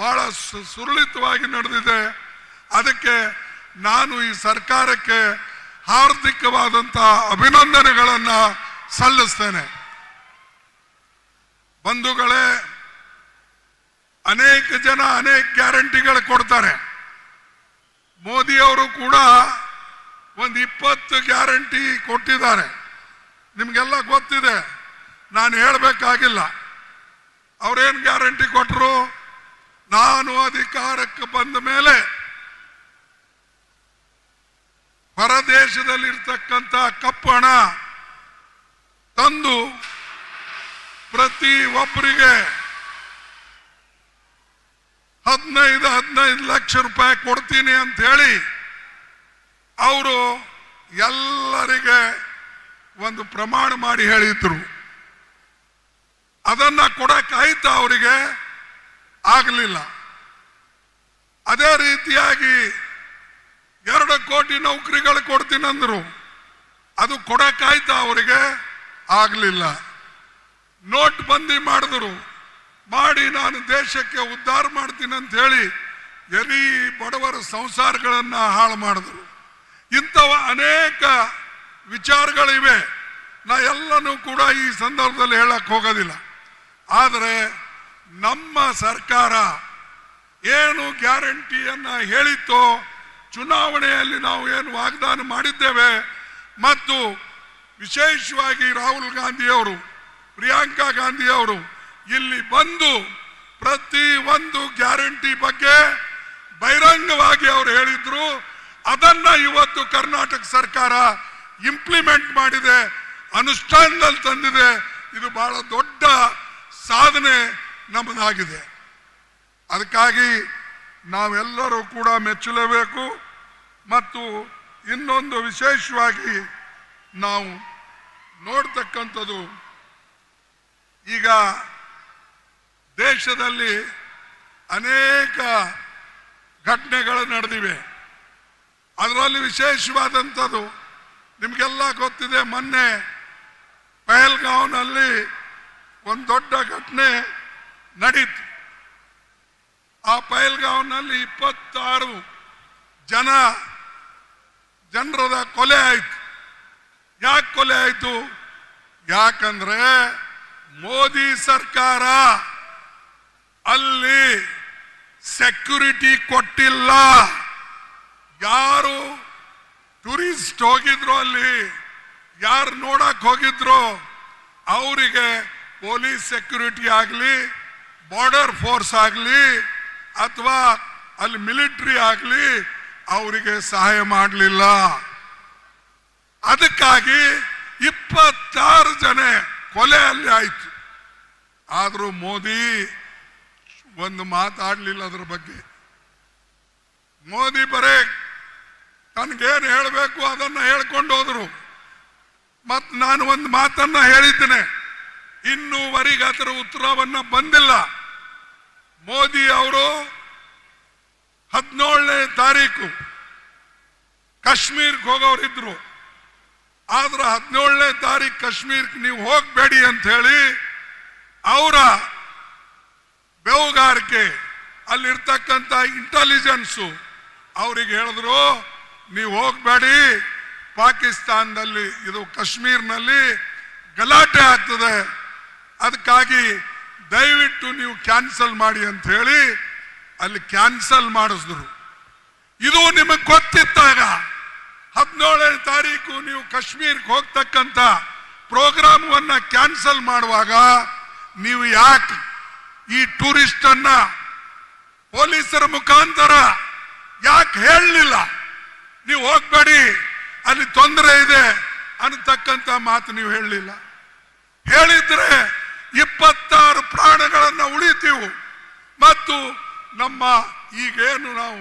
ಬಹಳ ಸುರಳಿತವಾಗಿ ನಡೆದಿದೆ. ಅದಕ್ಕೆ ನಾನು ಈ ಸರ್ಕಾರಕ್ಕೆ ಹಾರ್ದಿಕವಾದಂತಹ ಅಭಿನಂದನೆಗಳನ್ನು ಸಲ್ಲಿಸ್ತೇನೆ. ಬಂಧುಗಳೇ, ಅನೇಕ ಜನ ಅನೇಕ ಗ್ಯಾರಂಟಿಗಳು ಕೊಡ್ತಾರೆ. ಮೋದಿಯವರು ಕೂಡ ಒಂದು 20 ಗ್ಯಾರಂಟಿ ಕೊಟ್ಟಿದ್ದಾರೆ. ನಿಮಗೆಲ್ಲ ಗೊತ್ತಿದೆ, ನಾನು ಹೇಳಬೇಕಾಗಿಲ್ಲ. ಅವರೇನು ಗ್ಯಾರಂಟಿ ಕೊಟ್ಟರು? ನಾನು ಅಧಿಕಾರಕ್ಕೆ ಬಂದ ಮೇಲೆ ಹೊರದೇಶದಲ್ಲಿರ್ತಕ್ಕಂಥ ಕಪ್ಪು ಹಣ ತಂದು ಪ್ರತಿ ಒಬ್ಬರಿಗೆ 15 ಲಕ್ಷ ರೂಪಾಯಿ ಕೊಡ್ತೀನಿ ಅಂತ ಹೇಳಿ ಅವರು ಎಲ್ಲರಿಗೆ ಒಂದು ಪ್ರಮಾಣ ಮಾಡಿ ಹೇಳಿದ್ರು. ಅದನ್ನ ಕೊಡಕ್ಕಾಯ್ತಾ? ಅವರಿಗೆ ಆಗಲಿಲ್ಲ. ಅದೇ ರೀತಿಯಾಗಿ 2 ಕೋಟಿ ನೌಕರಿಗಳು ಕೊಡ್ತೀನಂದ್ರು. ಅದು ಕೊಡಕ್ಕಾಯ್ತಾ? ಅವರಿಗೆ ಆಗಲಿಲ್ಲ. ನೋಟ್ ಬಂದಿ ಮಾಡಿದ್ರು. ಮಾಡಿ ನಾನು ದೇಶಕ್ಕೆ ಉದ್ಧಾರ ಮಾಡ್ತೀನಿ ಅಂತ ಹೇಳಿ ಎಲ್ಲಿ ಬಡವರ ಸಂಸಾರಗಳನ್ನು ಹಾಳು ಮಾಡಿದ್ರು. ಇಂಥವ ಅನೇಕ ವಿಚಾರಗಳಿವೆ. ನಾ ಎಲ್ಲನೂ ಕೂಡ ಈ ಸಂದರ್ಭದಲ್ಲಿ ಹೇಳಕ್ ಹೋಗೋದಿಲ್ಲ. ಆದರೆ ನಮ್ಮ ಸರ್ಕಾರ ಏನು ಗ್ಯಾರಂಟಿಯನ್ನ ಹೇಳಿತ್ತೋ, ಚುನಾವಣೆಯಲ್ಲಿ ನಾವು ಏನು ವಾಗ್ದಾನ ಮಾಡಿದ್ದೇವೆ, ಮತ್ತು ವಿಶೇಷವಾಗಿ ರಾಹುಲ್ ಗಾಂಧಿಯವರು, ಪ್ರಿಯಾಂಕಾ ಗಾಂಧಿಯವರು ಇಲ್ಲಿ ಬಂದು ಪ್ರತಿ ಒಂದು ಗ್ಯಾರಂಟಿ ಬಗ್ಗೆ ಬಹಿರಂಗವಾಗಿ ಅವರು ಹೇಳಿದ್ರು. ಅದನ್ನ ಇವತ್ತು ಕರ್ನಾಟಕ ಸರ್ಕಾರ ಇಂಪ್ಲಿಮೆಂಟ್ ಮಾಡಿದೆ, ಅನುಷ್ಠಾನದಲ್ಲಿ ತಂದಿದೆ. ಇದು ಬಹಳ ದೊಡ್ಡ ಸಾಧನೆ ನಮ್ಮದಾಗಿದೆ. ಅದಕ್ಕಾಗಿ ನಾವೆಲ್ಲರೂ ಕೂಡ ಮೆಚ್ಚಲೇಬೇಕು. ಮತ್ತು ಇನ್ನೊಂದು ವಿಶೇಷವಾಗಿ ನಾವು ನೋಡ್ತಕ್ಕಂಥದ್ದು, ಈಗ ದೇಶದಲ್ಲಿ ಅನೇಕ ಘಟನೆಗಳು ನಡೆದಿವೆ. ಅದರಲ್ಲಿ ವಿಶೇಷವಾದಂಥದ್ದು ನಿಮಗೆಲ್ಲ ಗೊತ್ತಿದೆ. ಮೊನ್ನೆ ಪಹಲ್ಗಾಂವ್ನಲ್ಲಿ ಒಂದು ದೊಡ್ಡ ಘಟನೆ ನಡೀತು. ಆ ಪಹಲ್ಗಾಂವ್ನಲ್ಲಿ 26 ಜನರದ ಕೊಲೆ ಆಯಿತು. ಯಾಕೆ ಕೊಲೆ ಆಯಿತು? ಯಾಕಂದ್ರೆ ಮೋದಿ ಸರ್ಕಾರ ಅಲ್ಲಿ ಸೆಕ್ಯೂರಿಟಿ ಕೊಟ್ಟಿಲ್ಲ. ಯಾರು ಟೂರಿಸ್ಟ್ ಹೋಗಿದ್ರು, ಅಲ್ಲಿ ಯಾರು ನೋಡಕ್ ಹೋಗಿದ್ರು, ಅವರಿಗೆ ಪೊಲೀಸ್ ಸೆಕ್ಯೂರಿಟಿ ಆಗಲಿ, ಬಾರ್ಡರ್ ಫೋರ್ಸ್ ಆಗಲಿ, ಅಥವಾ ಅಲ್ಲಿ ಮಿಲಿಟರಿ ಆಗಲಿ ಅವರಿಗೆ ಸಹಾಯ ಮಾಡಲಿಲ್ಲ. ಅದಕ್ಕಾಗಿ 26 ಜನ ಕೊಲೆ ಅಲ್ಲಿ ಆಯ್ತು. ಆದರೂ ಮೋದಿ ಒಂದು ಮಾತಾಡಲಿಲ್ಲ ಅದ್ರ ಬಗ್ಗೆ. ಮೋದಿ ಬರೇ ತನಗೇನು ಹೇಳಬೇಕು ಅದನ್ನ ಹೇಳ್ಕೊಂಡು ಹೋದ್ರು. ಮತ್ತು ನಾನು ಒಂದು ಮಾತನ್ನ ಹೇಳಿದ್ದೇನೆ, ಇನ್ನೂವರೆಗೆ ಅದರ ಉತ್ತರವನ್ನ ಬಂದಿಲ್ಲ. ಮೋದಿ ಅವರು 17ನೇ ತಾರೀಕು ಕಾಶ್ಮೀರ್ಗೆ ಹೋಗೋರಿದ್ರು. ಆದ್ರೆ 17ನೇ ತಾರೀಕು ಕಾಶ್ಮೀರ್ಗೆ ನೀವು ಹೋಗಬೇಡಿ ಅಂತ ಹೇಳಿ ಅವರ ಬೆವುಗಾರಿಕೆ ಅಲ್ಲಿರ್ತಕ್ಕಂಥ ಇಂಟೆಲಿಜೆನ್ಸು ಅವರಿಗೆ ಹೇಳಿದ್ರು, ನೀವು ಹೋಗಬೇಡಿ, ಪಾಕಿಸ್ತಾನದಲ್ಲಿ ಇದು ಕಾಶ್ಮೀರ್ನಲ್ಲಿ ಗಲಾಟೆ ಆಗ್ತದೆ, ಅದಕ್ಕಾಗಿ ದಯವಿಟ್ಟು ನೀವು ಕ್ಯಾನ್ಸಲ್ ಮಾಡಿ ಅಂತ ಹೇಳಿ ಅಲ್ಲಿ ಕ್ಯಾನ್ಸಲ್ ಮಾಡಿಸಿದ್ರು. ಇದು ನಿಮಗೆ ಗೊತ್ತಿದ್ದಾಗ 17ನೇ ತಾರೀಕು ನೀವು ಕಾಶ್ಮೀರ್ಗೆ ಹೋಗ್ತಕ್ಕಂಥ ಪ್ರೋಗ್ರಾಮವನ್ನ ಕ್ಯಾನ್ಸಲ್ ಮಾಡುವಾಗ ನೀವು ಯಾಕೆ ಈ ಟೂರಿಸ್ಟ್ ಅನ್ನ ಪೊಲೀಸರ ಮುಖಾಂತರ ಯಾಕೆ ಹೇಳಲಿಲ್ಲ? ನೀವು ಹೋಗ್ಬೇಡಿ, ಅಲ್ಲಿ ತೊಂದರೆ ಇದೆ ಅನ್ನತಕ್ಕಂಥ ಮಾತು ನೀವು ಹೇಳಲಿಲ್ಲ. ಹೇಳಿದ್ರೆ 26 ಪ್ರಾಣಗಳನ್ನ ಉಳಿತೀವು. ಮತ್ತು ನಮ್ಮ ಈಗೇನು ನಾವು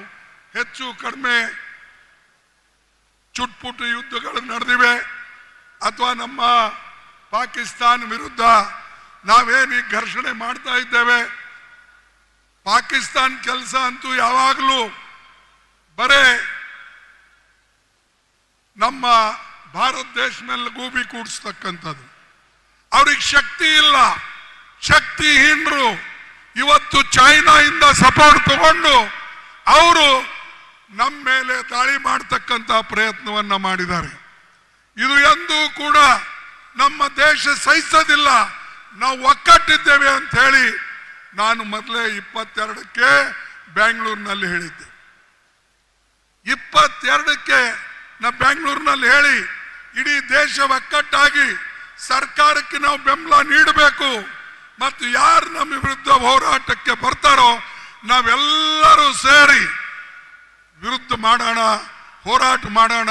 ಹೆಚ್ಚು ಕಡಿಮೆ ಚುಟ್ಪುಟ್ಟು ಯುದ್ಧಗಳು ನಡೆದಿವೆ, ಅಥವಾ ನಮ್ಮ ಪಾಕಿಸ್ತಾನ ವಿರುದ್ಧ ನಾವೇನು ಈ ಘರ್ಷಣೆ ಮಾಡ್ತಾ ಇದ್ದೇವೆ, ಪಾಕಿಸ್ತಾನ ಕೆಲಸ ಅಂತೂ ಯಾವಾಗಲೂ ಬರೇ ನಮ್ಮ ಭಾರತ ದೇಶ ಮೇಲೆ ಗೂಬಿ ಕೂಡಿಸ್ತಕ್ಕಂಥದ್ದು. ಅವ್ರಿಗೆ ಶಕ್ತಿ ಇಲ್ಲ, ಶಕ್ತಿಹೀನರು. ಇವತ್ತು ಚೈನಾದಿಂದ ಸಪೋರ್ಟ್ ತಗೊಂಡು ಅವರು ನಮ್ಮ ಮೇಲೆ ದಾಳಿ ಮಾಡತಕ್ಕಂತ ಪ್ರಯತ್ನವನ್ನ ಮಾಡಿದ್ದಾರೆ. ಇದು ಎಂದೂ ಕೂಡ ನಮ್ಮ ದೇಶ ಸಹಿಸೋದಿಲ್ಲ. ನಾವು ಒಕ್ಕಟ್ಟಿದ್ದೇವೆ ಅಂತ ಹೇಳಿ ನಾನು ಮೊದಲೇ 22ಕ್ಕೆ ಬೆಂಗಳೂರಿನಲ್ಲಿ ಹೇಳಿದ್ದೆ. 22ಕ್ಕೆ ನಾ ಬೆಂಗಳೂರಿನಲ್ಲಿ ಹೇಳಿ ಇಡೀ ದೇಶ ಒಕ್ಕಟ್ಟಾಗಿ ಸರ್ಕಾರಕ್ಕೆ ನಾವು ಬೆಂಬಲ ನೀಡಬೇಕು ಮತ್ತು ಯಾರು ನಮ್ಮ ವಿರುದ್ಧ ಹೋರಾಟಕ್ಕೆ ಬರ್ತಾರೋ ನಾವೆಲ್ಲರೂ ಸೇರಿ ವಿರುದ್ಧ ಮಾಡೋಣ, ಹೋರಾಟ ಮಾಡೋಣ,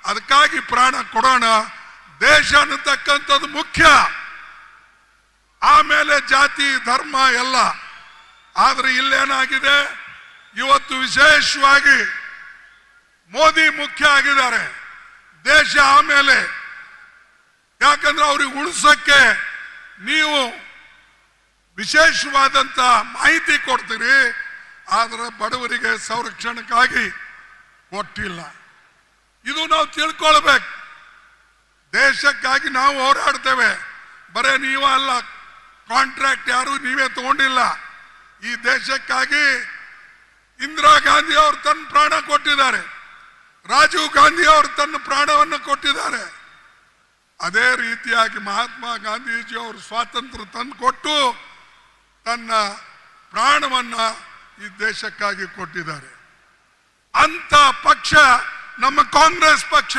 ಅದಕ್ಕಾಗಿ ಪ್ರಾಣ ಕೊಡೋಣ. ದೇಶ ಅನ್ನತಕ್ಕಂಥದ್ದು ಮುಖ್ಯ, ಆಮೇಲೆ ಜಾತಿ ಧರ್ಮ ಎಲ್ಲ. ಆದ್ರೆ ಇಲ್ಲೇನಾಗಿದೆ, ಇವತ್ತು ವಿಶೇಷವಾಗಿ ಮೋದಿ ಮುಖ್ಯ ಆಗಿದ್ದಾರೆ, ದೇಶ ಆಮೇಲೆ. ಯಾಕಂದ್ರೆ ಅವ್ರಿಗೆ ಉಳಿಸಕ್ಕೆ ನೀವು ವಿಶೇಷವಾದಂತ ಮಾಹಿತಿ ಕೊಡ್ತೀರಿ, ಆದ್ರೆ ಬಡವರಿಗೆ ಸಂರಕ್ಷಣೆಗಾಗಿ ಕೊಟ್ಟಿಲ್ಲ. ಇದು ನಾವು ತಿಳ್ಕೊಳ್ಬೇಕು. ದೇಶಕ್ಕಾಗಿ ನಾವು ಹೋರಾಡ್ತೇವೆ, ಬರೇ ನೀವ ಅಲ್ಲ, ಕಾಂಟ್ರಾಕ್ಟ್ ಯಾರು ನೀವೇ ತಗೊಂಡಿಲ್ಲ. ಈ ದೇಶಕ್ಕಾಗಿ ಇಂದಿರಾ ಗಾಂಧಿ ಅವರು ತನ್ನ ಪ್ರಾಣ ಕೊಟ್ಟಿದ್ದಾರೆ, ರಾಜೀವ್ ಗಾಂಧಿ ಅವರು ತನ್ನ ಪ್ರಾಣವನ್ನು ಕೊಟ್ಟಿದ್ದಾರೆ. ಅದೇ ರೀತಿಯಾಗಿ ಮಹಾತ್ಮ ಗಾಂಧೀಜಿ ಅವರು ಸ್ವಾತಂತ್ರ್ಯ ತಂದು ಕೊಟ್ಟು ತನ್ನ ಪ್ರಾಣವನ್ನ ಈ ದೇಶಕ್ಕಾಗಿ ಕೊಟ್ಟಿದ್ದಾರೆ. ಅಂತ ಪಕ್ಷ ನಮ್ಮ ಕಾಂಗ್ರೆಸ್ ಪಕ್ಷ.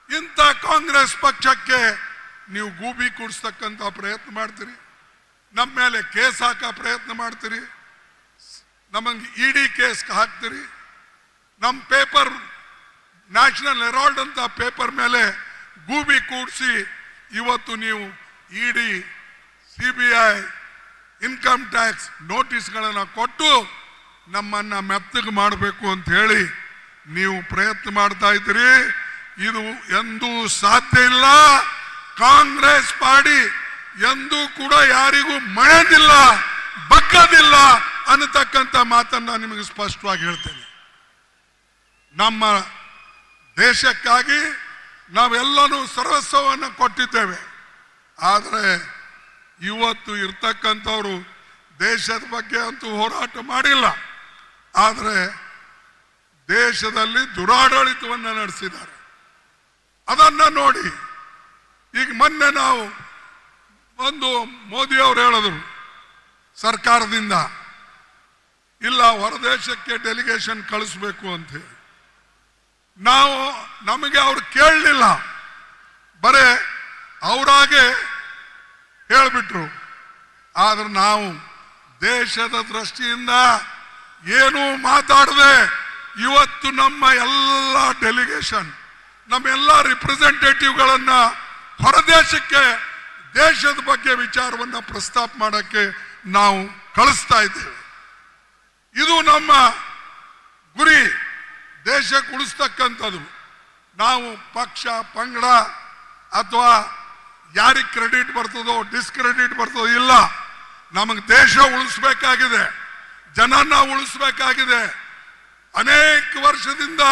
ಇಂಥ ಕಾಂಗ್ರೆಸ್ ಪಕ್ಷಕ್ಕೆ ನೀವು ಗೂಬಿ ಕೂಡಿಸ್ತಕ್ಕಂಥ ಪ್ರಯತ್ನ ಮಾಡ್ತೀರಿ, ನಮ್ಮ ಮೇಲೆ ಕೇಸ್ ಹಾಕೋ ಪ್ರಯತ್ನ ಮಾಡ್ತೀರಿ, ನಮಗೆ ಇಡಿ ಕೇಸ್ ಹಾಕ್ತೀರಿ. ನಮ್ಮ ಪೇಪರ್ ನ್ಯಾಷನಲ್ ಹೆರಾಲ್ಡ್ ಅಂತ ಪೇಪರ್ ಮೇಲೆ ಗೂಬಿ ಕೂಡಿಸಿ ಇವತ್ತು ನೀವು ಇಡಿ, CBI, ಇನ್ಕಮ್ ಟ್ಯಾಕ್ಸ್ ನೋಟಿಸ್ಗಳನ್ನು ಕೊಟ್ಟು ನಮ್ಮನ್ನ ಮೆತ್ತಗೆ ಮಾಡಬೇಕು ಅಂತ ಹೇಳಿ ನೀವು ಪ್ರಯತ್ನ ಮಾಡ್ತಾ ಇದ್ದೀರಿ. ಇದು ಎಂದೂ ಸಾಧ್ಯ ಇಲ್ಲ. ಕಾಂಗ್ರೆಸ್ ಪಾರ್ಟಿ ಎಂದೂ ಕೂಡ ಯಾರಿಗೂ ಮಳೆದಿಲ್ಲ, ಬಗ್ಗದಿಲ್ಲ ಅನ್ನತಕ್ಕಂಥ ಮಾತನ್ನ ನಿಮಗೆ ಸ್ಪಷ್ಟವಾಗಿ ಹೇಳ್ತೇನೆ. ನಮ್ಮ ದೇಶಕ್ಕಾಗಿ ನಾವೆಲ್ಲನೂ ಸರ್ವಸ್ವವನ್ನು ಕೊಟ್ಟಿದ್ದೇವೆ. ಆದರೆ ಇವತ್ತು ಇರ್ತಕ್ಕಂಥವ್ರು ದೇಶದ ಬಗ್ಗೆ ಅಂತೂ ಹೋರಾಟ ಮಾಡಿಲ್ಲ, ಆದರೆ ದೇಶದಲ್ಲಿ ದುರಾಡಳಿತವನ್ನು ನಡೆಸಿದ್ದಾರೆ. ಅದನ್ನ ನೋಡಿ ಈಗ ಮೊನ್ನೆ ನಾವು ಒಂದು ಮೋದಿ ಅವರು ಹೇಳಿದ್ರು ಸರ್ಕಾರದಿಂದ, ಇಲ್ಲ ಹೊರದೇಶಕ್ಕೆ ಡೆಲಿಗೇಷನ್ ಕಳಿಸ್ಬೇಕು ಅಂತ ಹೇಳಿ. ನಮಗೆ ಅವ್ರು ಕೇಳಲಿಲ್ಲ, ಬರೇ ಅವರಾಗೆ ಹೇಳಿಬಿಟ್ರು. ಆದ್ರೆ ನಾವು ದೇಶದ ದೃಷ್ಟಿಯಿಂದ ಏನೂ ಮಾತಾಡದೆ ಇವತ್ತು ನಮ್ಮ ಎಲ್ಲ ಡೆಲಿಗೇಷನ್, ನಮ್ಮೆಲ್ಲ ರಿಪ್ರೆಸೆಂಟೇಟಿವ್ಗಳನ್ನ ಹೊರದೇಶಕ್ಕೆ ದೇಶದ ಬಗ್ಗೆ ವಿಚಾರವನ್ನ ಪ್ರಸ್ತಾಪ ಮಾಡಕ್ಕೆ ನಾವು ಕಳಿಸ್ತಾ ಇದ್ದೇವೆ. ಇದು ನಮ್ಮ ಗುರಿ, ದೇಶಕ್ಕೆ ಉಳಿಸ್ತಕ್ಕಂಥದ್ದು. ನಾವು ಪಕ್ಷ ಪಂಗಡ ಅಥವಾ ಯಾರಿಗೆ ಕ್ರೆಡಿಟ್ ಬರ್ತದೋ ಡಿಸ್ಕ್ರೆಡಿಟ್ ಬರ್ತದೋ ಇಲ್ಲ. ನಮಗೆ ದೇಶ ಉಳಿಸ್ಬೇಕಾಗಿದೆ, ಜನನ್ನ ಉಳಿಸ್ಬೇಕಾಗಿದೆ. ಅನೇಕ ವರ್ಷದಿಂದ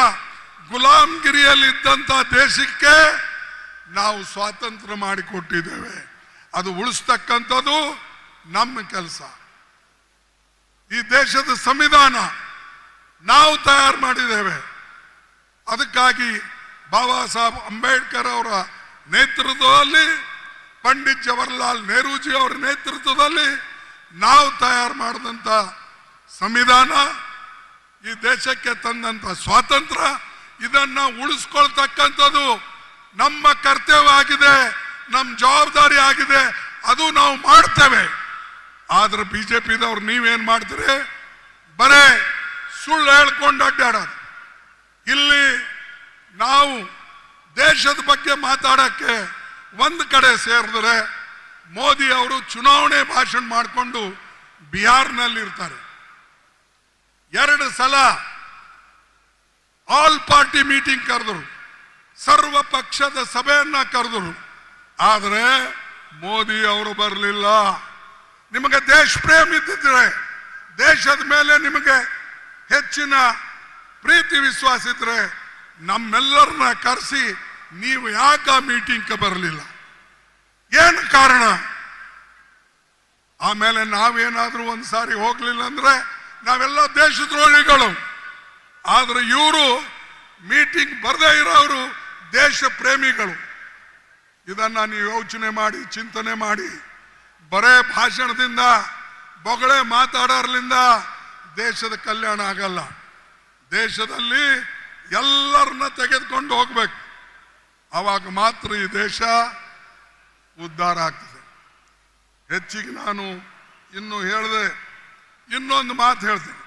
ಗುಲಾಮಗಿರಿಯಲ್ಲಿ ಇದ್ದಂತ ದೇಶಕ್ಕೆ ನಾವು ಸ್ವಾತಂತ್ರ್ಯ ಮಾಡಿಕೊಟ್ಟಿದ್ದೇವೆ. ಅದು ಉಳಿಸ್ತಕ್ಕಂಥದ್ದು ನಮ್ಮ ಕೆಲಸ. ಈ ದೇಶದ ಸಂವಿಧಾನ ನಾವು ತಯಾರು ಮಾಡಿದ್ದೇವೆ. ಅದಕ್ಕಾಗಿ ಬಾಬಾ ಸಾಹೇಬ್ ಅಂಬೇಡ್ಕರ್ ಅವರ ನೇತೃತ್ವದಲ್ಲಿ, ಪಂಡಿತ್ ಜವಾಹರ್ಲಾಲ್ ನೆಹರೂಜಿ ಅವರ ನೇತೃತ್ವದಲ್ಲಿ ನಾವು ತಯಾರು ಮಾಡಿದಂಥ ಸಂವಿಧಾನ, ಈ ದೇಶಕ್ಕೆ ತಂದಂತ ಸ್ವಾತಂತ್ರ್ಯ, ಇದನ್ನ ಉಳಿಸ್ಕೊಳ್ತಕ್ಕಂಥದ್ದು ನಮ್ಮ ಕರ್ತವ್ಯ ಆಗಿದೆ, ನಮ್ಮ ಜವಾಬ್ದಾರಿ ಆಗಿದೆ. ಅದು ನಾವು ಮಾಡ್ತೇವೆ. ಆದ್ರೆ ಬಿಜೆಪಿದವ್ರು ನೀವೇನ್ ಮಾಡ್ತೀರಿ, ಬರೇ ಸುಳ್ಳು ಹೇಳ್ಕೊಂಡು ಅಡ್ಡಾಡೋದು. ಇಲ್ಲಿ ನಾವು ದೇಶದ ಬಗ್ಗೆ ಮಾತಾಡಕ್ಕೆ ಒಂದು ಕಡೆ ಸೇರಿದ್ರೆ ಮೋದಿ ಅವರು ಚುನಾವಣೆ ಭಾಷಣ ಮಾಡಿಕೊಂಡು ಬಿಹಾರ್ನಲ್ಲಿ ಇರ್ತಾರೆ. 2 ಸಲ ಆಲ್ ಪಾರ್ಟಿ ಮೀಟಿಂಗ್ ಕರೆದರು, ಸರ್ವ ಪಕ್ಷದ ಸಭೆಯನ್ನ ಕರೆದರು. ಆದರೆ ಮೋದಿ ಅವರು ಬರಲಿಲ್ಲ. ನಿಮಗೆ ದೇಶ ಪ್ರೇಮ ಇದ್ದಿದ್ರೆ, ದೇಶದ ಮೇಲೆ ನಿಮಗೆ ಹೆಚ್ಚಿನ ಪ್ರೀತಿ ವಿಶ್ವಾಸ ಇದ್ರೆ ನಮ್ಮೆಲ್ಲರನ್ನ ಕರೆಸಿ ನೀವು ಯಾಕೆ ಮೀಟಿಂಗ್ ಬರಲಿಲ್ಲ? ಏನು ಕಾರಣ? ಆಮೇಲೆ ನಾವೇನಾದ್ರೂ ಒಂದ್ಸಾರಿ ಹೋಗ್ಲಿಲ್ಲ ಅಂದ್ರೆ ನಾವೆಲ್ಲ ದೇಶದ್ರೋಹಿಗಳು. ಆದ್ರೆ ಇವರು ಮೀಟಿಂಗ್ ಬರದೇ ಇರೋರು ದೇಶ ಪ್ರೇಮಿಗಳು. ಇದನ್ನ ನೀವು ಯೋಚನೆ ಮಾಡಿ, ಚಿಂತನೆ ಮಾಡಿ. ಬರೇ ಭಾಷಣದಿಂದ, ಬೊಗಳೆ ಮಾತಾಡೋರ್ಲಿಂದ ದೇಶದ ಕಲ್ಯಾಣ ಆಗಲ್ಲ. ದೇಶದಲ್ಲಿ ಎಲ್ಲರನ್ನ ತೆಗೆದುಕೊಂಡು ಹೋಗ್ಬೇಕು, ಆವಾಗ ಮಾತ್ರ ಈ ದೇಶ ಉದ್ಧಾರ ಆಗ್ತದೆ. ಹೆಚ್ಚಿಗೆ ನಾನು ಇನ್ನು ಹೇಳಿದೆ, ಇನ್ನೊಂದು ಮಾತು ಹೇಳ್ತೇನೆ.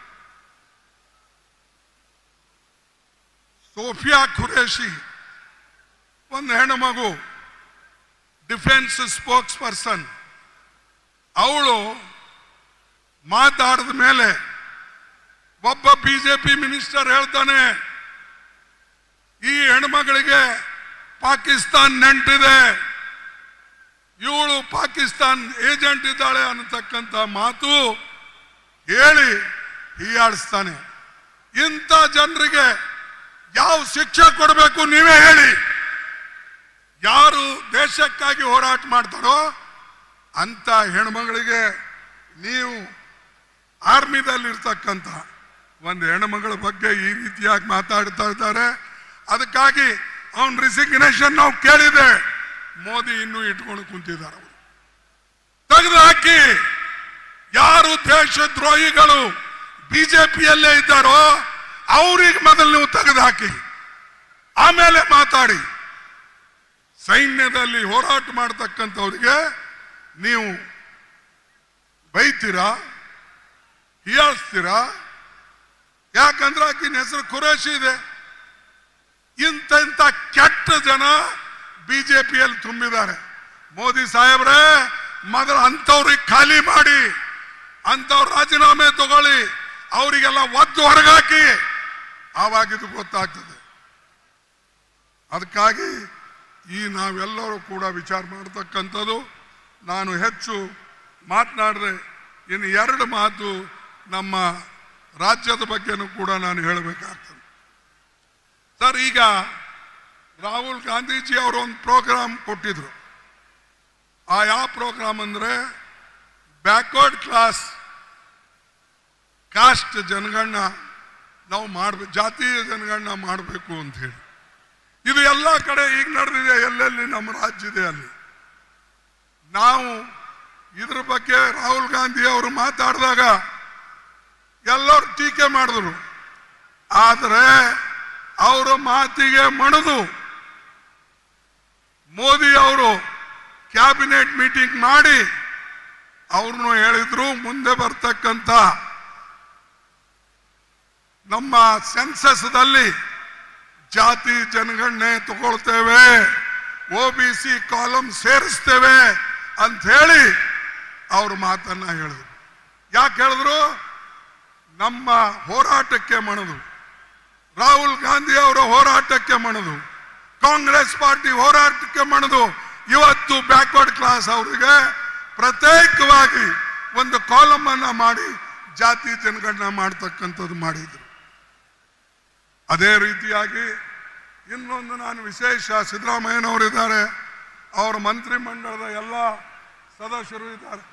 ಸೋಫಿಯಾ ಖುರೇಶಿ ಒಂದು ಹೆಣ್ಣುಮಗು, ಡಿಫೆನ್ಸ್ ಸ್ಪೋಕ್ಸ್ ಪರ್ಸನ್. ಅವಳು ಮಾತಾಡಿದ ಮೇಲೆ ಒಬ್ಬ ಬಿಜೆಪಿ ಮಿನಿಸ್ಟರ್ ಹೇಳ್ತಾನೆ, ಈ ಹೆಣ್ಮಗಳಿಗೆ ಪಾಕಿಸ್ತಾನ್ ನೆಂಟಿದೆ, ಇವಳು ಪಾಕಿಸ್ತಾನ್ ಏಜೆಂಟ್ ಇದ್ದಾಳೆ ಅನ್ನತಕ್ಕಂಥ ಮಾತು ಹೇಳಿ ಹೀಯಾಡಿಸ್ತಾನೆ. ಇಂಥ ಜನರಿಗೆ ಯಾವ ಶಿಕ್ಷೆ ಕೊಡಬೇಕು ನೀವೇ ಹೇಳಿ. ಯಾರು ದೇಶಕ್ಕಾಗಿ ಹೋರಾಟ ಮಾಡ್ತಾರೋ ಅಂತ ಹೆಣ್ಮಗಳಿಗೆ ನೀವು ಆರ್ಮಿದಲ್ಲಿರ್ತಕ್ಕಂಥ ಒಂದು ಹೆಣ್ಮಗಳ ಬಗ್ಗೆ ಈ ರೀತಿಯಾಗಿ ಮಾತಾಡ್ತಾ ಇದ್ದಾರೆ. ಅದಕ್ಕಾಗಿ ಅವನ್ ರಿಸಿಗ್ನೇಷನ್ ನಾವು ಕೇಳಿದೆ, ಮೋದಿ ಇನ್ನೂ ಇಟ್ಕೊಂಡು ಕುಂತಿದ್ದಾರೆ. ಅವರು ತೆಗೆದು ಹಾಕಿ. ಯಾರು ದೇಶದ್ರೋಹಿಗಳು ಬಿಜೆಪಿಯಲ್ಲೇ ಇದ್ದಾರೋ ಅವ್ರಿಗೆ ಮೊದಲು ನೀವು ತೆಗೆದು ಹಾಕಿ, ಆಮೇಲೆ ಮಾತಾಡಿ. ಸೈನ್ಯದಲ್ಲಿ ಹೋರಾಟ ಮಾಡತಕ್ಕಂಥವ್ರಿಗೆ ನೀವು ಬೈತೀರಾ, ಹೀಯಾಳಿಸ್ತೀರಾ? ಯಾಕಂದ್ರೆ ಆಕಿನ ಹೆಸರು ಖುರೇಶಿ ಇದೆ. ಇಂಥ ಕೆಟ್ಟ ಜನ ಬಿಜೆಪಿಯಲ್ಲಿ ತುಂಬಿದ್ದಾರೆ. ಮೋದಿ ಸಾಹೇಬ್ರೆ, ಮೊದಲು ಅಂಥವ್ರಿಗೆ ಖಾಲಿ ಮಾಡಿ, ಅಂಥವ್ರು ರಾಜೀನಾಮೆ ತಗೊಳ್ಳಿ, ಅವರಿಗೆಲ್ಲ ಒದ್ದು ಹೊರಗಾಕಿ, ಆವಾಗ ಇದು ಗೊತ್ತಾಗ್ತದೆ. ಅದಕ್ಕಾಗಿ ಈ ನಾವೆಲ್ಲರೂ ಕೂಡ ವಿಚಾರ ಮಾಡತಕ್ಕಂಥದ್ದು. ನಾನು ಹೆಚ್ಚು ಮಾತನಾಡಿದೆ, ಇನ್ನು ಎರಡು ಮಾತು ನಮ್ಮ ರಾಜ್ಯದ ಬಗ್ಗೆನೂ ಕೂಡ ನಾನು ಹೇಳಬೇಕಾಗ್ತದೆ. ಸರ್, ಈಗ ರಾಹುಲ್ ಗಾಂಧೀಜಿ ಅವರು ಒಂದು ಪ್ರೋಗ್ರಾಮ್ ಕೊಟ್ಟಿದ್ರು. ಆ ಯಾವ ಪ್ರೋಗ್ರಾಮ್ ಅಂದ್ರೆ ಬ್ಯಾಕ್ವರ್ಡ್ ಕ್ಲಾಸ್ ಕಾಸ್ಟ್ ಜನಗಣನ ನಾವು ಮಾಡಬೇಕು, ಜಾತೀಯ ಜನಗಣನ ಮಾಡಬೇಕು ಅಂತ ಹೇಳಿ. ಇದು ಎಲ್ಲ ಕಡೆ ಈಗ ನಡೆದಿದೆ, ಎಲ್ಲೆಲ್ಲಿ ನಮ್ಮ ರಾಜ್ಯ ಇದೆ ಅಲ್ಲಿ. ನಾವು ಇದ್ರ ಬಗ್ಗೆ ರಾಹುಲ್ ಗಾಂಧಿ ಅವರು ಮಾತಾಡಿದಾಗ ಎಲ್ಲರೂ ಟೀಕೆ ಮಾಡಿದ್ರು. ಆದರೆ ಅವರ ಮಾತಿಗೆ ಮಣಿದು ಮೋದಿ ಅವರು ಕ್ಯಾಬಿನೆಟ್ ಮೀಟಿಂಗ್ ಮಾಡಿ ಅವ್ರನ್ನು ಹೇಳಿದ್ರು, ಮುಂದೆ ಬರ್ತಕ್ಕಂಥ ನಮ್ಮ ಸೆನ್ಸಸ್ದಲ್ಲಿ ಜಾತಿ ಜನಗಣನೆ ತಗೊಳ್ತೇವೆ, OBC ಕಾಲಮ್ ಸೇರಿಸ್ತೇವೆ ಅಂತ ಹೇಳಿ ಅವ್ರ ಮಾತನ್ನ ಹೇಳಿದ್ರು. ಯಾಕೆ ಹೇಳಿದ್ರು? ನಮ್ಮ ಹೋರಾಟಕ್ಕೆ ಮಣಿದು, ರಾಹುಲ್ ಗಾಂಧಿ ಅವರ ಹೋರಾಟಕ್ಕೆ ಮಣಿದು, ಕಾಂಗ್ರೆಸ್ ಪಾರ್ಟಿ ಹೋರಾಟಕ್ಕೆ ಮಣಿದು ಇವತ್ತು ಬ್ಯಾಕ್ವರ್ಡ್ ಕ್ಲಾಸ್ ಅವರಿಗೆ ಪ್ರತ್ಯೇಕವಾಗಿ ಒಂದು ಕಾಲಮ್ ಅನ್ನ ಮಾಡಿ ಜಾತಿ ಜನಗಣನೆ ಮಾಡ್ತಕ್ಕಂಥದ್ದು ಮಾಡಿದ್ರು. ಅದೇ ರೀತಿಯಾಗಿ ಇನ್ನೊಂದು ನಾನು ವಿಶೇಷ, ಸಿದ್ದರಾಮಯ್ಯನವರು ಇದ್ದಾರೆ, ಅವರ ಮಂತ್ರಿ ಮಂಡಲದ ಎಲ್ಲ ಸದಸ್ಯರು ಇದ್ದಾರೆ.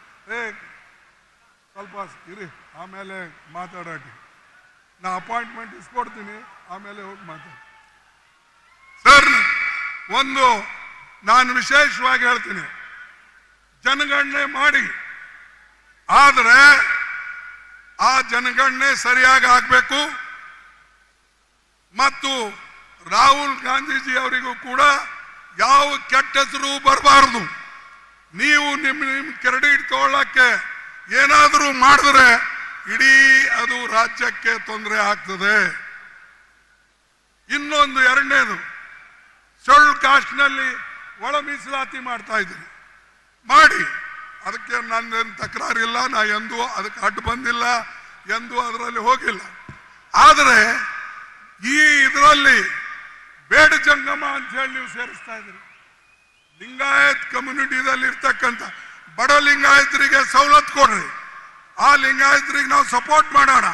ಸ್ವಲ್ಪ ಇರಿ, ಆಮೇಲೆ ಮಾತಾಡೋಕೆ ನಾ ಅಪಾಯಿಂಟ್ಮೆಂಟ್ ಇಸ್ಕೊಡ್ತೀನಿ, ಆಮೇಲೆ ಹೋಗಿ ಮಾತಾಡಿ. ಸರ್, ಒಂದು ನಾನು ವಿಶೇಷವಾಗಿ ಹೇಳ್ತೀನಿ, ಜನಗಣನೆ ಮಾಡಿ, ಆದರೆ ಆ ಜನಗಣನೆ ಸರಿಯಾಗಿ ಆಗಬೇಕು. ಮತ್ತು ರಾಹುಲ್ ಗಾಂಧೀಜಿ ಅವರಿಗೂ ಕೂಡ ಯಾವ ಕೆಟ್ಟ ಹೆಸರು ಬರಬಾರದು. ನೀವು ನಿಮ್ಮ ಕ್ರೆಡಿಟ್ ತಗೊಳ್ಳಕ್ಕೆ ಏನಾದರೂ ಮಾಡಿದ್ರೆ ಇಡೀ ಅದು ರಾಜ್ಯಕ್ಕೆ ತೊಂದರೆ ಆಗ್ತದೆ. ಇನ್ನೊಂದು ಎರಡನೇದು, ಶೆಡ್ಯೂಲ್ ಕಾಸ್ಟ್ನಲ್ಲಿ ಒಳ ಮೀಸಲಾತಿ ಮಾಡ್ತಾ ಇದ್ದೀನಿ, ಮಾಡಿ, ಅದಕ್ಕೆ ನನ್ನೇನು ತಕರಾರಿಲ್ಲ, ನಾ ಎಂದೂ ಅದಕ್ಕೆ ಅಡ್ಡು ಬಂದಿಲ್ಲ, ಎಂದೂ ಅದರಲ್ಲಿ ಹೋಗಿಲ್ಲ. ಆದರೆ ಈ ಇದರಲ್ಲಿ ಬೇಡ ಜಂಗಮ ಅಂತ ಹೇಳಿ ನೀವು ಸೇರಿಸ್ತಾ ಇದ್ದೀರಿ. ಲಿಂಗಾಯತ್ ಕಮ್ಯುನಿಟಿದಲ್ಲಿ ಇರ್ತಕ್ಕಂಥ ಬಡ ಲಿಂಗಾಯತರಿಗೆ ಸವಲತ್ತು ಕೊಡ್ರಿ, ಆ ಲಿಂಗಾಯತರಿಗೆ ನಾವು ಸಪೋರ್ಟ್ ಮಾಡೋಣ,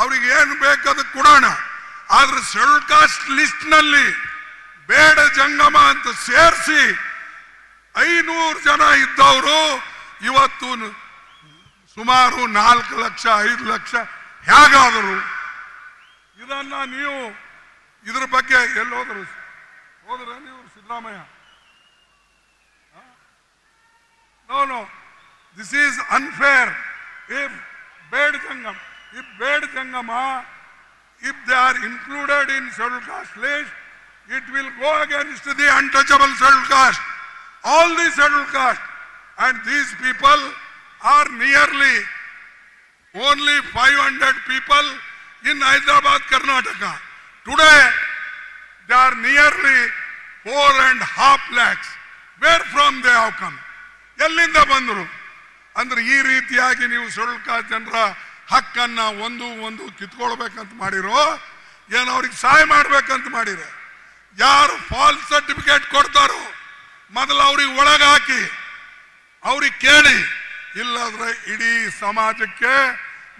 ಅವ್ರಿಗೆ ಏನು ಬೇಕದು ಕೊಡೋಣ. ಆದ್ರೆ ಶೆಡ್ಯೂಲ್ ಕಾಸ್ಟ್ ಲಿಸ್ಟ್ ನಲ್ಲಿ ಬೇಡ ಜಂಗಮ ಅಂತ ಸೇರಿಸಿ 500 ಜನ ಇದ್ದವರು ಇವತ್ತು ಸುಮಾರು 4 ಲಕ್ಷ 5 ಲಕ್ಷ ಹೇಗಾದರು. ಇದನ್ನ ನೀವು ಇದ್ರ ಬಗ್ಗೆ ಎಲ್ಲಿ ಹೋದ್ರ ನೀವು Siddaramaiah? No this is unfair. If bad Jangama if they are included in scheduled caste list, it will go against the untouchable scheduled caste, all the scheduled caste, and these people are nearly only 500 people in Hyderabad, Karnataka. Today they are nearly 4.5 lakhs. Where from they have come? ಎಲ್ಲಿಂದ ಬಂದರು ಅಂದ್ರೆ ಈ ರೀತಿಯಾಗಿ ನೀವು scheduled caste ಜನರ ಹಕ್ಕನ್ನ ಒಂದು ಕಿತ್ಕೊಳ್ಬೇಕಂತ ಮಾಡಿರೋ, ಏನು ಅವ್ರಿಗೆ ಸಹಾಯ ಮಾಡ್ಬೇಕಂತ ಮಾಡಿರೋ? ಯಾರು ಫಾಲ್ಸ್ ಸರ್ಟಿಫಿಕೇಟ್ ಕೊಡ್ತಾರೋ ಮೊದಲು ಅವ್ರಿಗೆ ಒಳಗಾಕಿ ಅವ್ರಿಗೆ ಕೇಳಿ, ಇಲ್ಲಾದ್ರೆ ಇಡೀ ಸಮಾಜಕ್ಕೆ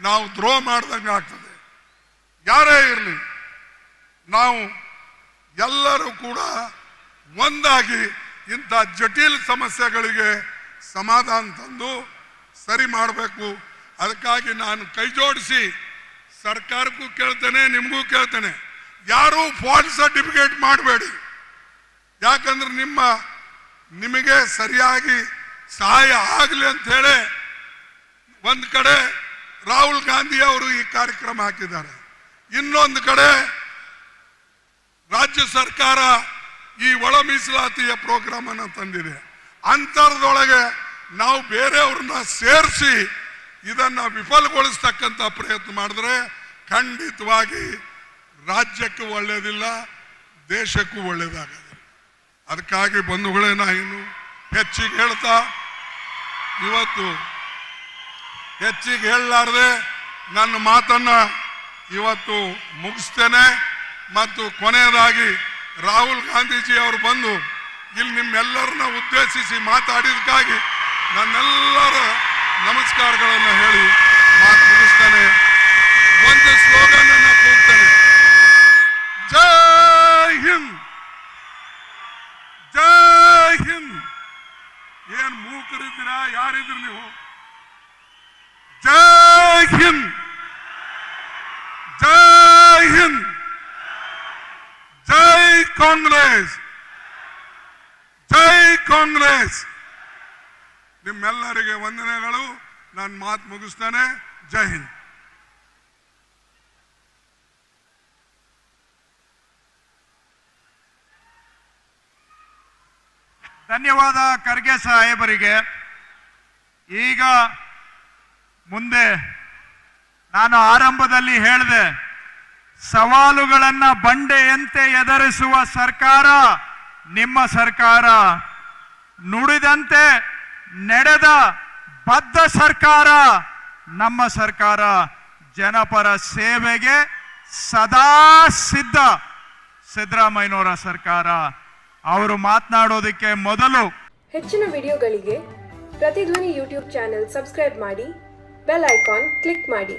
ನಾವು ದ್ರೋಹ ಮಾಡ್ದಂಗೆ ಆಗ್ತದೆ. ಯಾರೇ ಇರಲಿ, ನಾವು ಎಲ್ಲರೂ ಕೂಡ ಒಂದಾಗಿ ಇಂಥ ಜಟಿಲ ಸಮಸ್ಯೆಗಳಿಗೆ ಸಮಾಧಾನ ತಂದು ಸರಿ ಮಾಡಬೇಕು. ಅದಕ್ಕಾಗಿ ನಾನು ಕೈ ಜೋಡಿಸಿ ಸರ್ಕಾರಕ್ಕೂ ಕೇಳ್ತೇನೆ, ನಿಮಗೂ ಕೇಳ್ತೇನೆ, ಯಾರೂ ಫಾಲ್ಸ್ ಸರ್ಟಿಫಿಕೇಟ್ ಮಾಡಬೇಡಿ. ಯಾಕಂದ್ರೆ ನಿಮಗೆ ಸರಿಯಾಗಿ ಸಹಾಯ ಆಗಲಿ ಅಂತ ಹೇಳಿ ಒಂದು ಕಡೆ ರಾಹುಲ್ ಗಾಂಧಿ ಅವರು ಈ ಕಾರ್ಯಕ್ರಮ ಹಾಕಿದ್ದಾರೆ, ಇನ್ನೊಂದು ಕಡೆ ರಾಜ್ಯ ಸರ್ಕಾರ ಈ ಒಳ ಮೀಸಲಾತಿಯ ಪ್ರೋಗ್ರಾಮ್ ಅನ್ನು ತಂದಿದೆ. ಅಂತರದೊಳಗೆ ನಾವು ಬೇರೆಯವ್ರನ್ನ ಸೇರಿಸಿ ಇದನ್ನ ವಿಫಲಗೊಳಿಸ್ತಕ್ಕಂಥ ಪ್ರಯತ್ನ ಮಾಡಿದ್ರೆ ಖಂಡಿತವಾಗಿ ರಾಜ್ಯಕ್ಕೂ ಒಳ್ಳೆಯದಿಲ್ಲ, ದೇಶಕ್ಕೂ ಒಳ್ಳೆಯದಾಗಲ್ಲ. ಅದಕ್ಕಾಗಿ ಬಂಧುಗಳೇ, ನಾ ಇನ್ನು ಹೆಚ್ಚಿಗೆ ಹೇಳ್ತಾ ಇವತ್ತು ಹೆಚ್ಚಿಗೆ ಹೇಳಲಾರ್ದೆ ನನ್ನ ಮಾತನ್ನ ಇವತ್ತು ಮುಗಿಸ್ತೇನೆ. ಮತ್ತು ಕೊನೆಯದಾಗಿ ರಾಹುಲ್ ಗಾಂಧೀಜಿ ಅವರು ಬಂದು ಇಲ್ಲಿ ನಿಮ್ಮೆಲ್ಲರನ್ನ ಉದ್ದೇಶಿಸಿ ಮಾತಾಡಿದಕ್ಕಾಗಿ ನನ್ನೆಲ್ಲರ ನಮಸ್ಕಾರಗಳನ್ನು ಹೇಳಿ ಮಾತು ಮುಗಿಸ್ತೇನೆ. ಒಂದು ಸ್ಲೋಗನ್ ಅನ್ನ ಕೂಗ್ತೇನೆ, ಜೈ ಹಿಂದ್, ಜೈ ಹಿಂದ್. ಏನ್ ಮೂಕರಿದ್ದೀರಾ? ಯಾರಿದ್ರು ನೀವು? ಜೈ ಹಿಂದ್, ಜೈ ಹಿಂದ್, ಜೈ ಕಾಂಗ್ರೆಸ್, ಜೈ ಕಾಂಗ್ರೆಸ್. ನಿಮ್ಮೆಲ್ಲರಿಗೆ ವಂದನೆಗಳು. ನಾನು ಮಾತು ಮುಗಿಸ್ತೇನೆ. ಜೈ ಹಿಂದ್. ಧನ್ಯವಾದ ಖರ್ಗೆ ಸಾಹೇಬರಿಗೆ. ಈಗ ಮುಂದೆ ನಾನು ಆರಂಭದಲ್ಲಿ ಹೇಳಿದೆ, ಸವಾಲುಗಳನ್ನ ಬಂಡೆಯಂತೆ ಎದುರಿಸುವ ಸರ್ಕಾರ ನಿಮ್ಮ ಸರ್ಕಾರ, ನುಡಿದಂತೆ ನಡೆದ ಬದ್ಧ ಸರ್ಕಾರ ನಮ್ಮ ಸರ್ಕಾರ, ಜನಪರ ಸೇವೆಗೆ ಸದಾ ಸಿದ್ಧ ಸಿದ್ದರಾಮಯ್ಯನವರ ಸರ್ಕಾರ. ಅವರು ಮಾತನಾಡೋದಕ್ಕೆ ಮೊದಲು ಹೆಚ್ಚಿನ ವಿಡಿಯೋಗಳಿಗೆ ಪ್ರತಿಧ್ವನಿ ಯೂಟ್ಯೂಬ್ ಚಾನೆಲ್ ಸಬ್ಸ್ಕ್ರೈಬ್ ಮಾಡಿ, ಬೆಲ್ ಐಕಾನ್ ಕ್ಲಿಕ್ ಮಾಡಿ.